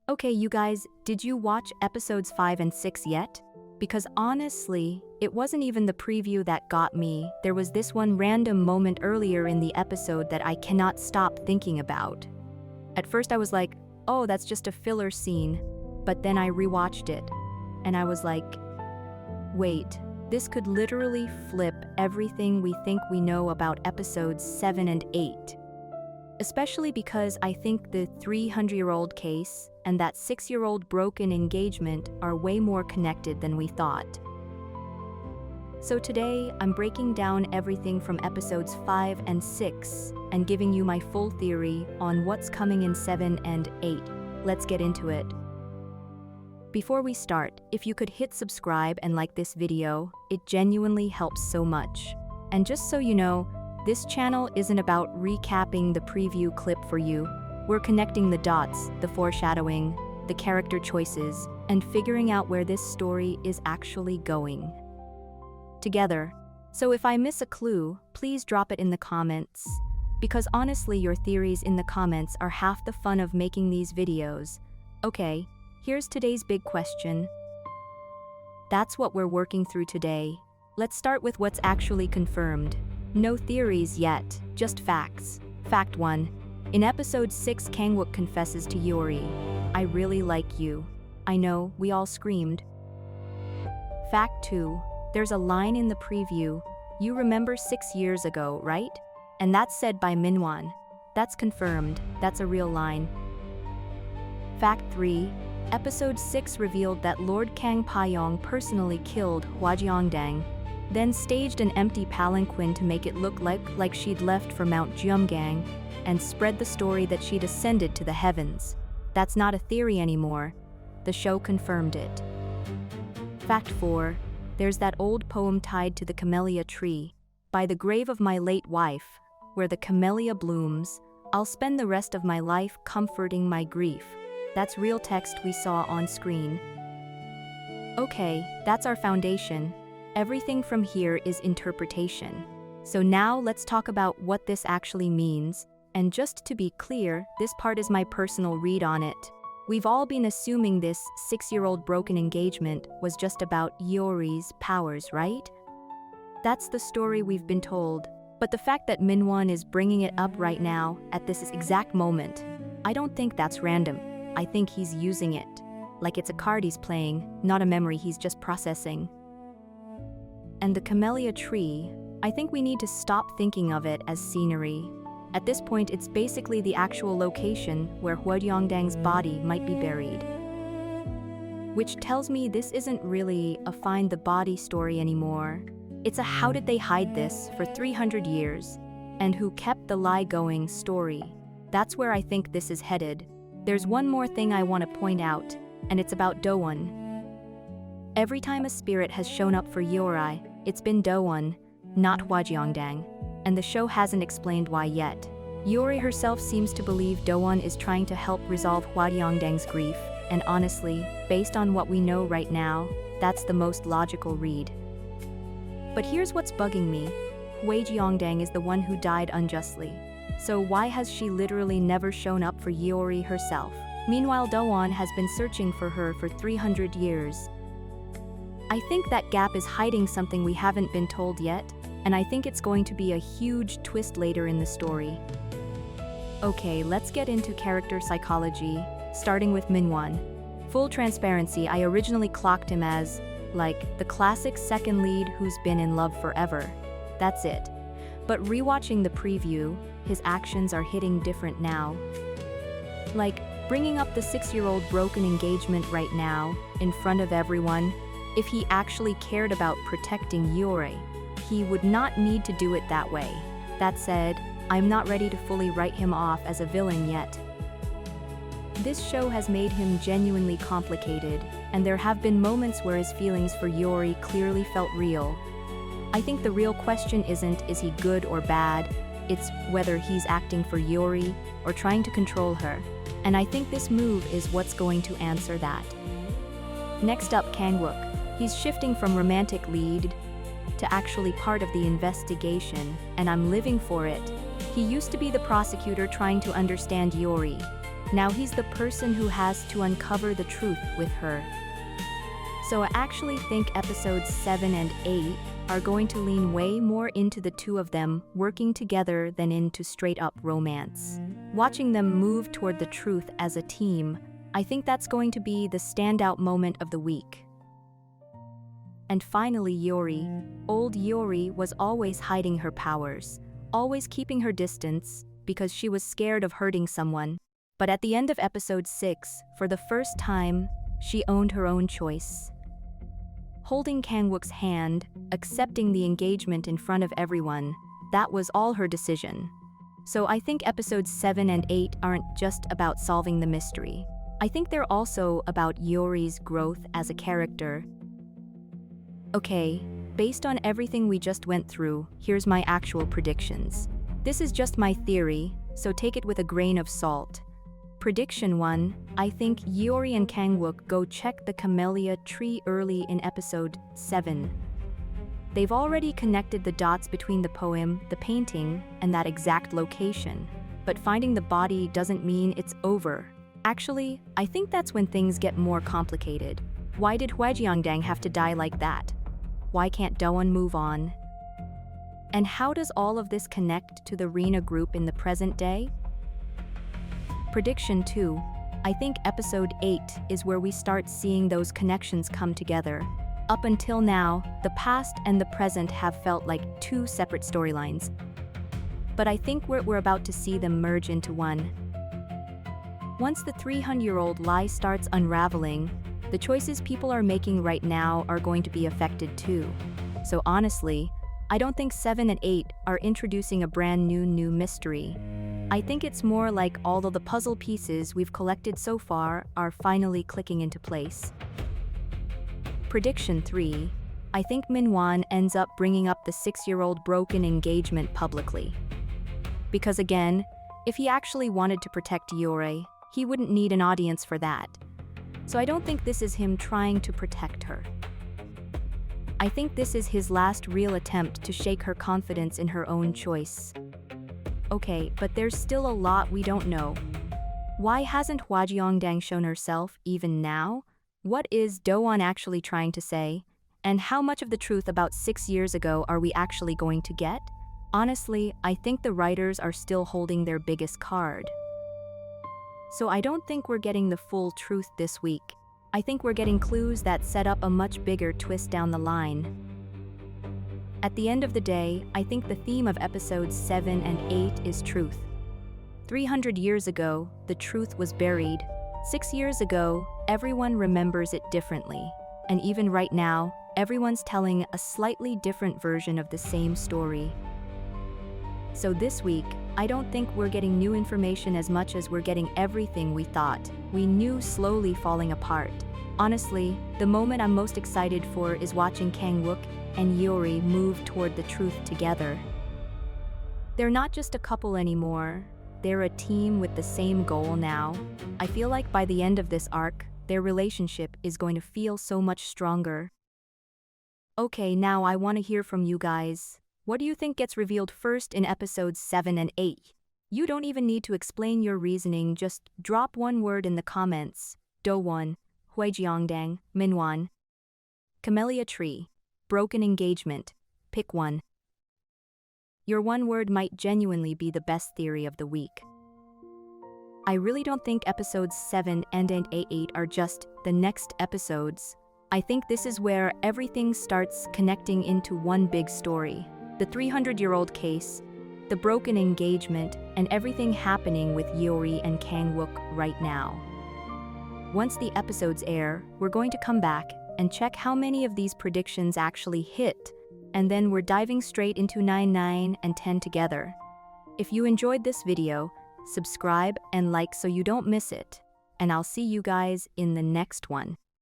Okay, you guys, did you watch episodes 5 and 6 yet? Because honestly, it wasn't even the preview that got me. There was this one random moment earlier in the episode that I cannot stop thinking about. At first I was like, oh, that's just a filler scene. But then I rewatched it, and I was like, wait, this could literally flip everything we think we know about episodes 7 and 8. Especially because I think the 300-year-old case and that 6-year-old broken engagement are way more connected than we thought. So today, I'm breaking down everything from episodes 5 and 6 and giving you my full theory on what's coming in 7 and 8. Let's get into it. Before we start, if you could hit subscribe and like this video, it genuinely helps so much. And just so you know, this channel isn't about recapping the preview clip for you. We're connecting the dots, the foreshadowing, the character choices, and figuring out where this story is actually going together. So if I miss a clue, please drop it in the comments. Because honestly, your theories in the comments are half the fun of making these videos. Okay, here's today's big question. That's what we're working through today. Let's start with what's actually confirmed. No theories yet, just facts. Fact 1. In episode 6, Kang-wook confesses to Yeori, "I really like you." I know, we all screamed. Fact 2. There's a line in the preview, "You remember 6 years ago, right?" And that's said by Min-hwan. That's confirmed, that's a real line. Fact 3. Episode 6 revealed that Lord Kang Pa-yong personally killed Hwajeongdang, then staged an empty palanquin to make it look like she'd left for Mount Jeomgang, and spread the story that she'd ascended to the heavens. That's not a theory anymore. The show confirmed it. Fact 4. There's that old poem tied to the Camellia Tree. "By the grave of my late wife, where the camellia blooms, I'll spend the rest of my life comforting my grief." That's real text we saw on screen. Okay, that's our foundation. Everything from here is interpretation. So now let's talk about what this actually means. And just to be clear, this part is my personal read on it. We've all been assuming this 6-year-old broken engagement was just about Yeori's powers, right? That's the story we've been told. But the fact that Min-hwan is bringing it up right now, at this exact moment, I don't think that's random. I think he's using it. Like it's a card he's playing, not a memory he's just processing. And the Camellia Tree, I think we need to stop thinking of it as scenery. At this point, it's basically the actual location where Hwajeongdang's body might be buried. Which tells me this isn't really a find the body story anymore. It's a how did they hide this for 300 years, and who kept the lie going story. That's where I think this is headed. There's one more thing I want to point out, and it's about Do-won. Every time a spirit has shown up for Yeori, it's been Do-won, not Hwajeongdang, and the show hasn't explained why yet. Yeori herself seems to believe Do-won is trying to help resolve Hwajeongdang's grief, and honestly, based on what we know right now, that's the most logical read. But here's what's bugging me. Hwajeongdang is the one who died unjustly. So why has she literally never shown up for Yeori herself? Meanwhile, Do-won has been searching for her for 300 years. I think that gap is hiding something we haven't been told yet, and I think it's going to be a huge twist later in the story. Okay, let's get into character psychology, starting with Min-hwan. Full transparency, I originally clocked him as, like, the classic second lead who's been in love forever. That's it. But rewatching the preview, his actions are hitting different now. Like, bringing up the 6-year-old broken engagement right now, in front of everyone. If he actually cared about protecting Yeori, he would not need to do it that way. That said, I'm not ready to fully write him off as a villain yet. This show has made him genuinely complicated, and there have been moments where his feelings for Yeori clearly felt real. I think the real question isn't, is he good or bad? It's whether he's acting for Yeori or trying to control her. And I think this move is what's going to answer that. Next up, Kang-wook. He's shifting from romantic lead to actually part of the investigation, and I'm living for it. He used to be the prosecutor trying to understand Yeori, Now he's the person who has to uncover the truth with her. So I actually think episodes 7 and 8 are going to lean way more into the two of them working together than into straight-up romance. Watching them move toward the truth as a team, I think that's going to be the standout moment of the week. And finally, Yeori. Old Yeori was always hiding her powers, always keeping her distance because she was scared of hurting someone. But at the end of episode 6, for the first time, she owned her own choice. Holding Kang-wook's hand, accepting the engagement in front of everyone, that was all her decision. So I think episodes 7 and 8 aren't just about solving the mystery. I think they're also about Yeori's growth as a character. Okay, based on everything we just went through, here's my actual predictions. This is just my theory, so take it with a grain of salt. Prediction 1, I think Yeori and Kang-wook go check the Camellia Tree early in episode 7. They've already connected the dots between the poem, the painting, and that exact location. But finding the body doesn't mean it's over. Actually, I think that's when things get more complicated. Why did Hwajeongdang have to die like that? Why can't Doan move on? And how does all of this connect to the Rena group in the present day? Prediction 2, I think episode 8 is where we start seeing those connections come together. Up until now, the past and the present have felt like two separate storylines. But I think we're about to see them merge into one. Once the 300-year-old lie starts unraveling, the choices people are making right now are going to be affected too. So honestly, I don't think 7 and 8 are introducing a brand new mystery. I think it's more like all of the puzzle pieces we've collected so far are finally clicking into place. Prediction 3, I think Min-hwan ends up bringing up the 6-year-old broken engagement publicly. Because again, if he actually wanted to protect Yeori, he wouldn't need an audience for that. So I don't think this is him trying to protect her. I think this is his last real attempt to shake her confidence in her own choice. Okay, but there's still a lot we don't know. Why hasn't Hwajeongdang shown herself even now? What is Doan actually trying to say? And how much of the truth about 6 years ago are we actually going to get? Honestly, I think the writers are still holding their biggest card. So I don't think we're getting the full truth this week. I think we're getting clues that set up a much bigger twist down the line. At the end of the day, I think the theme of episodes 7 and 8 is truth. 300 years ago, the truth was buried. 6 years ago, everyone remembers it differently. And even right now, everyone's telling a slightly different version of the same story. So this week, I don't think we're getting new information as much as we're getting everything we thought we knew slowly falling apart. Honestly, the moment I'm most excited for is watching Kang-wook and Yeori move toward the truth together. They're not just a couple anymore, they're a team with the same goal now. I feel like by the end of this arc, their relationship is going to feel so much stronger. Okay, now I want to hear from you guys. What do you think gets revealed first in episodes 7 and 8? You don't even need to explain your reasoning, just drop one word in the comments. Doan, Hwajeongdang, Min-hwan. Camellia Tree, broken engagement, pick one. Your one word might genuinely be the best theory of the week. I really don't think episodes 7 and 8 are just the next episodes. I think this is where everything starts connecting into one big story. The 300-year-old case, the broken engagement, and everything happening with Yeori and Kang-wook right now. Once the episodes air, we're going to come back and check how many of these predictions actually hit, and then we're diving straight into 9, 9, and 10 together. If you enjoyed this video, subscribe and like so you don't miss it, and I'll see you guys in the next one.